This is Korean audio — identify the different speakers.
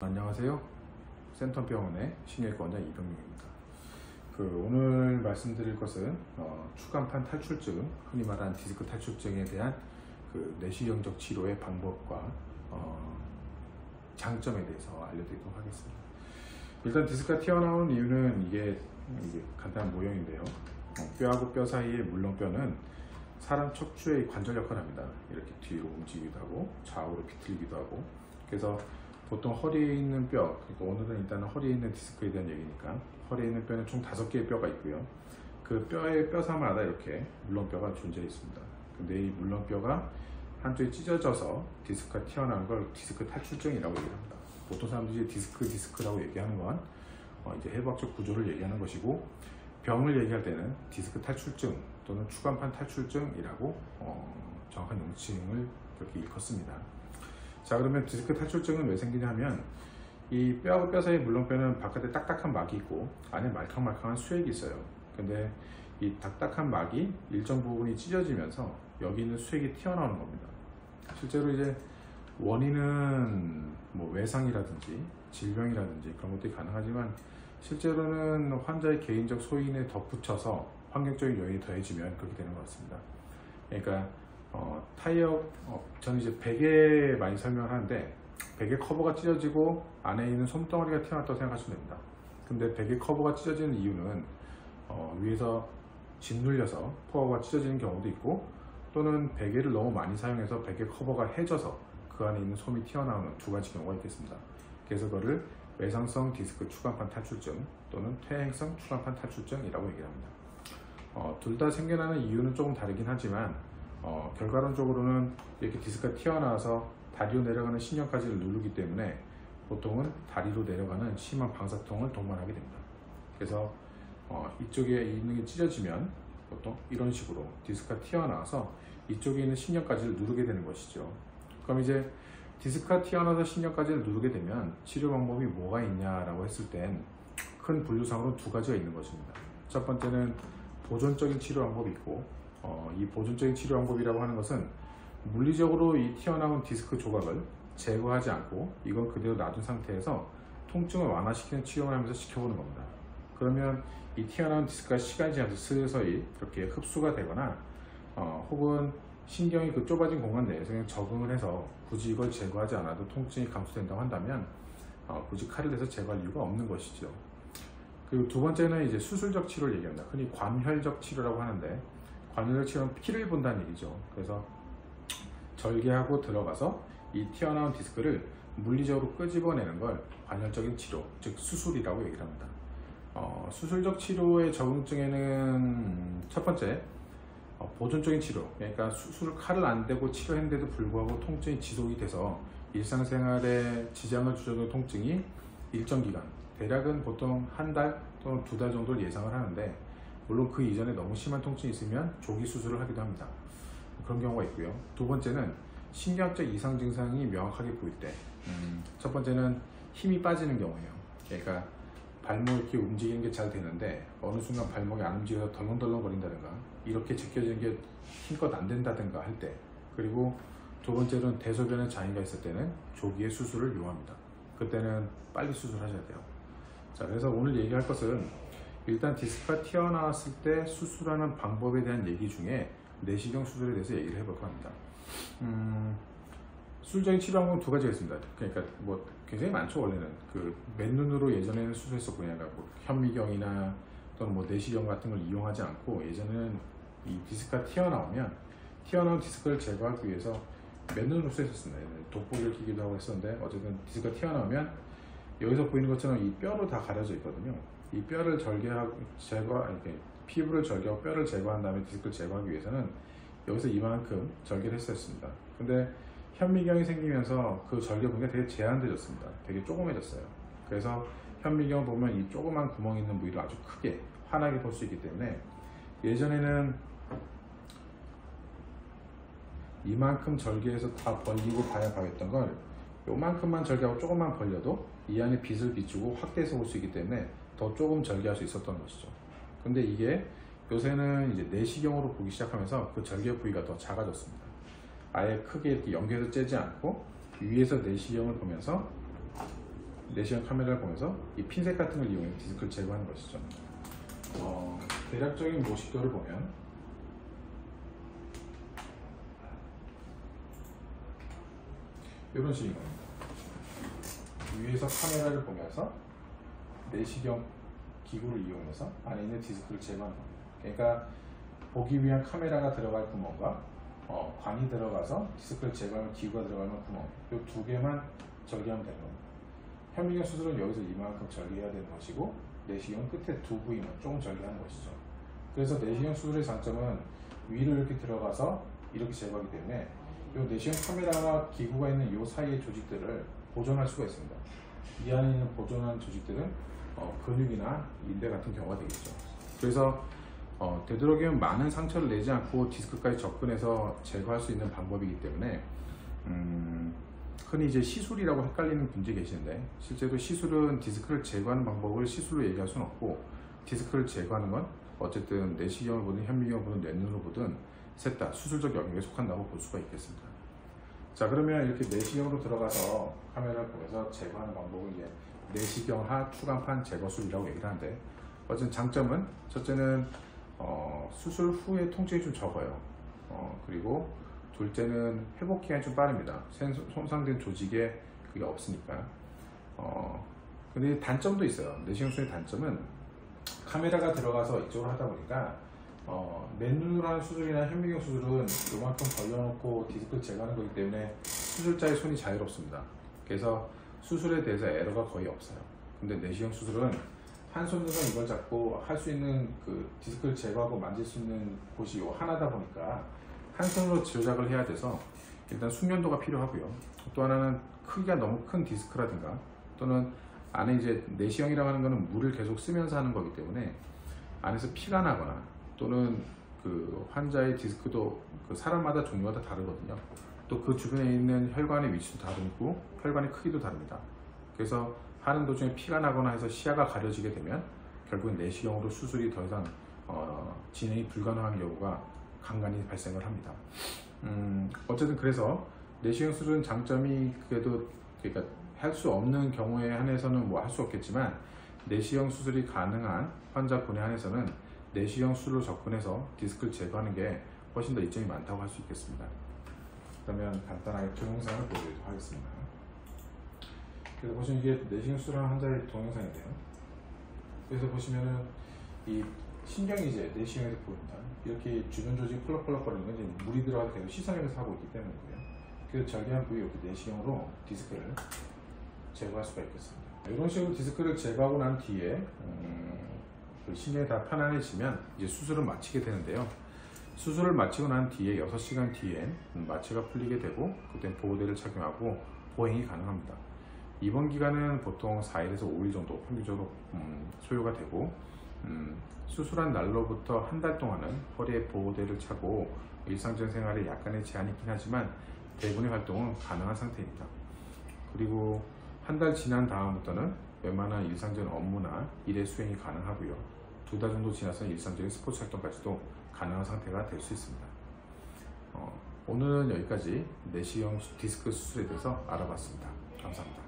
Speaker 1: 안녕하세요. 센터병원의 신경외과 원장 이병민입니다. 오늘 말씀드릴 것은 추간판 탈출증, 흔히 말하는 디스크 탈출증에 대한 내시경적 치료의 방법과 장점에 대해서 알려드리도록 하겠습니다. 일단 디스크가 튀어나오는 이유는 이게 간단한 모형인데요. 뼈하고 뼈 사이의 물렁뼈는 사람 척추의 관절 역할을 합니다. 이렇게 뒤로 움직이기도 하고 좌우로 비틀기도 하고. 그래서 보통 허리에 있는 뼈, 그러니까 오늘은 일단 허리에 있는 디스크에 대한 얘기니까 허리에 있는 뼈는 총 5개의 뼈가 있고요. 그 뼈의 뼈사마다 이렇게 물렁뼈가 존재해 있습니다. 근데 이 물렁뼈가 한쪽이 찢어져서 디스크가 튀어나온 걸 디스크 탈출증이라고 얘기합니다. 보통 사람들이 디스크라고 얘기하는 건 이제 해부학적 구조를 얘기하는 것이고, 병을 얘기할 때는 디스크 탈출증 또는 추간판 탈출증이라고 정확한 명칭을 그렇게 일컫습니다. 자, 그러면 디스크 탈출증은 왜 생기냐 하면 이 뼈하고 뼈 사이 물렁뼈는 바깥에 딱딱한 막이 있고 안에 말캉말캉한 수액이 있어요. 근데 이 딱딱한 막이 일정 부분이 찢어지면서 여기 있는 수액이 튀어나오는 겁니다. 실제로 이제 원인은 뭐 외상이라든지 질병이라든지 그런 것들이 가능하지만, 실제로는 환자의 개인적 소인에 덧붙여서 환경적인 요인이 더해지면 그렇게 되는 것 같습니다. 그러니까 저는 이제 베개 많이 설명을 하는데, 베개 커버가 찢어지고 안에 있는 솜덩어리가 튀어나왔다고 생각하시면 됩니다. 근데 베개 커버가 찢어지는 이유는 위에서 짓눌려서 코어가 찢어지는 경우도 있고, 또는 베개를 너무 많이 사용해서 베개 커버가 해져서 그 안에 있는 솜이 튀어나오는 두 가지 경우가 있겠습니다. 그래서 그거를 외상성 디스크 추간판 탈출증 또는 퇴행성 추간판 탈출증이라고 얘기를 합니다. 둘 다 생겨나는 이유는 조금 다르긴 하지만 결과론적으로는 이렇게 디스크가 튀어나와서 다리로 내려가는 신경까지를 누르기 때문에 보통은 다리로 내려가는 심한 방사통을 동반하게 됩니다. 그래서 이쪽에 있는 게 찢어지면 보통 이런 식으로 디스크가 튀어나와서 이쪽에 있는 신경까지를 누르게 되는 것이죠. 그럼 이제 디스크가 튀어나와서 신경까지를 누르게 되면 치료 방법이 뭐가 있냐라고 했을 땐 큰 분류상으로 두 가지가 있는 것입니다. 첫 번째는 보존적인 치료 방법이 있고, 이 보존적인 치료 방법이라고 하는 것은 물리적으로 이 튀어나온 디스크 조각을 제거하지 않고 이건 그대로 놔둔 상태에서 통증을 완화시키는 치료를 하면서 지켜보는 겁니다. 그러면 이 튀어나온 디스크가 시간이 지나서 서서히 그렇게 흡수가 되거나 혹은 신경이 그 좁아진 공간 내에서 그냥 적응을 해서 굳이 이걸 제거하지 않아도 통증이 감소된다고 한다면 굳이 칼을 대서 제거할 이유가 없는 것이죠. 그리고 두 번째는 이제 수술적 치료를 얘기합니다. 흔히 관혈적 치료라고 하는데, 관혈적 치료는 피를 본다는 얘기죠. 그래서 절개하고 들어가서 이 튀어나온 디스크를 물리적으로 끄집어내는 걸 관혈적인 치료, 즉 수술이라고 얘기를 합니다. 수술적 치료의 적응증에는 첫 번째, 보존적인 치료, 그러니까 수술 칼을 안 대고 치료했는데도 불구하고 통증이 지속이 돼서 일상생활에 지장을 주는 통증이 일정 기간, 대략은 보통 한 달 또는 2달 정도를 예상을 하는데, 물론 그 이전에 너무 심한 통증이 있으면 조기 수술을 하기도 합니다. 그런 경우가 있고요. 두 번째는 신경학적 이상 증상이 명확하게 보일 때, 첫 번째는 힘이 빠지는 경우예요. 그러니까 발목 이렇게 움직이는 게 잘 되는데 어느 순간 발목이 안 움직여서 덜렁덜렁 거린다든가, 이렇게 제껴지는 게 힘껏 안 된다든가 할 때, 그리고 두 번째로는 대소변에 장애가 있을 때는 조기에 수술을 요합니다. 그때는 빨리 수술하셔야 돼요. 자, 그래서 오늘 얘기할 것은 일단 디스크가 튀어나왔을 때 수술하는 방법에 대한 얘기 중에 내시경 수술에 대해서 얘기를 해볼까 합니다. 수술적인 치료 방법은 두 가지가 있습니다. 그러니까 뭐 굉장히 많죠. 원래는 맨눈으로 예전에는 수술했었고, 그러니까 뭐 현미경이나 또는 뭐 내시경 같은 걸 이용하지 않고, 예전에는 이 디스크가 튀어나온 디스크를 제거하기 위해서 맨눈으로 수술했었습니다. 돋보기를 끼기도 하고 했었는데, 어쨌든 디스크가 튀어나오면 여기서 보이는 것처럼 이 뼈로 다 가려져 있거든요. 이 뼈를 이렇게 피부를 절개하고 뼈를 제거한 다음에 디스크를 제거하기 위해서는 여기서 이만큼 절개를 했었습니다. 근데 현미경이 생기면서 그 절개 부위가 되게 제한되어졌습니다. 되게 조그매졌어요. 그래서 현미경을 보면 이 조그만 구멍이 있는 부위를 아주 크게 환하게 볼 수 있기 때문에, 예전에는 이만큼 절개해서 다 벌리고 봐야 가겠던 걸 요만큼만 절개하고 조금만 벌려도 이 안에 빛을 비추고 확대해서 볼 수 있기 때문에 더 조금 절개할 수 있었던 것이죠. 근데 이게 요새는 이제 내시경으로 보기 시작하면서 그 절개 부위가 더 작아졌습니다. 아예 크게 이렇게 연결해서 째지 않고 위에서 내시경을 보면서 내시경 카메라를 보면서 이 핀셋 같은 걸 이용해 디스크를 제거하는 것이죠. 대략적인 모식도를 보면 이런 식인 겁니다. 위에서 카메라를 보면서 내시경 기구를 이용해서 안에 있는 디스크를 제거하는 겁니다. 그러니까 보기 위한 카메라가 들어갈 구멍과 관이 들어가서 디스크를 제거하는 기구가 들어가는 구멍, 이 두 개만 절개하면 되는 겁니다. 현미경 수술은 여기서 이만큼 절개해야 되는 것이고, 내시경 끝에 두 부위만 조금 절개하는 것이죠. 그래서 내시경 수술의 장점은 위로 이렇게 들어가서 이렇게 제거하기 때문에 이 내시경 카메라와 기구가 있는 이 사이의 조직들을 보존할 수가 있습니다. 이 안에 있는 보존한 조직들은 근육이나 인대 같은 경우가 되겠죠. 그래서 되도록이면 많은 상처를 내지 않고 디스크까지 접근해서 제거할 수 있는 방법이기 때문에 흔히 이제 시술이라고 헷갈리는 분들이 계시는데, 실제로 시술은 디스크를 제거하는 방법을 시술로 얘기할 수는 없고, 디스크를 제거하는 건 어쨌든 내시경을 보든 현미경을 보든 뇌눈으로 보든 셋 다 수술적 영역에 속한다고 볼 수가 있겠습니다. 자, 그러면 이렇게 내시경으로 들어가서 카메라를 보면서 제거하는 방법은 이제 내시경하 추간판 제거술이라고 얘기를 하는데, 어쨌든 장점은 첫째는 수술 후에 통증이 좀 적어요. 그리고 둘째는 회복 기간이 좀 빠릅니다. 손상된 조직에 그게 없으니까. 근데 단점도 있어요. 내시경 수술의 단점은 카메라가 들어가서 이쪽으로 하다 보니까 뇌눈으로 하는 수술이나 현미경 수술은 요만큼 벌려놓고 디스크를 제거하는 거기 때문에 수술자의 손이 자유롭습니다. 그래서 수술에 대해서 에러가 거의 없어요. 근데 내시경 수술은 한 손으로 이걸 잡고 할 수 있는 그 디스크를 제거하고 만질 수 있는 곳이 하나다 보니까 한 손으로 조작을 해야 돼서 일단 숙련도가 필요하고요. 또 하나는 크기가 너무 큰 디스크라든가 또는 안에 이제 내시경이라고 하는 거는 물을 계속 쓰면서 하는 거기 때문에 안에서 피가 나거나 또는 그 환자의 디스크도 그 사람마다 종류가 다 다르거든요. 또 그 주변에 있는 혈관의 위치도 다르고 혈관의 크기도 다릅니다. 그래서 하는 도중에 피가 나거나 해서 시야가 가려지게 되면 결국은 내시경으로 수술이 더 이상 진행이 불가능한 경우가 간간히 발생을 합니다. 어쨌든 그래서 내시경 수술은 장점이 그래도 그러니까 할 수 없는 경우에 한해서는 뭐 할 수 없겠지만, 내시경 수술이 가능한 환자군에 한해서는 내시경 수술로 접근해서 디스크를 제거하는 게 훨씬 더 이점이 많다고 할 수 있겠습니다. 그러면 간단하게 동영상을 보여드리도록 하겠습니다. 그래서 보시면 이게 내시경 수술하는 환자의 동영상인데요. 그래서 보시면은 이 신경이 이제 내시경에서 보입니다. 이렇게 주변 조직이 펄럭펄럭거리는 건 이제 물이 들어가서 계속 시선에서 하고 있기 때문이고요. 그래서 절개한 부위 이렇게 내시경으로 디스크를 제거할 수가 있겠습니다. 이런 식으로 디스크를 제거하고 난 뒤에 그 신경이 다 편안해지면 이제 수술을 마치게 되는데요. 수술을 마치고 난 뒤에 6시간 뒤엔 마취가 풀리게 되고, 그때 보호대를 착용하고 보행이 가능합니다. 입원 기간은 보통 4일에서 5일 정도 평균적으로 소요가 되고, 수술한 날로부터 한 달 동안은 허리에 보호대를 차고 일상적인 생활에 약간의 제한이 있긴 하지만 대부분의 활동은 가능한 상태입니다. 그리고 한 달 지난 다음부터는 웬만한 일상적인 업무나 일의 수행이 가능하고요. 2달 정도 지나서는 일상적인 스포츠 활동까지도 가능한 상태가 될 수 있습니다. 오늘은 여기까지 내시경 디스크 수술에 대해서 알아봤습니다. 감사합니다.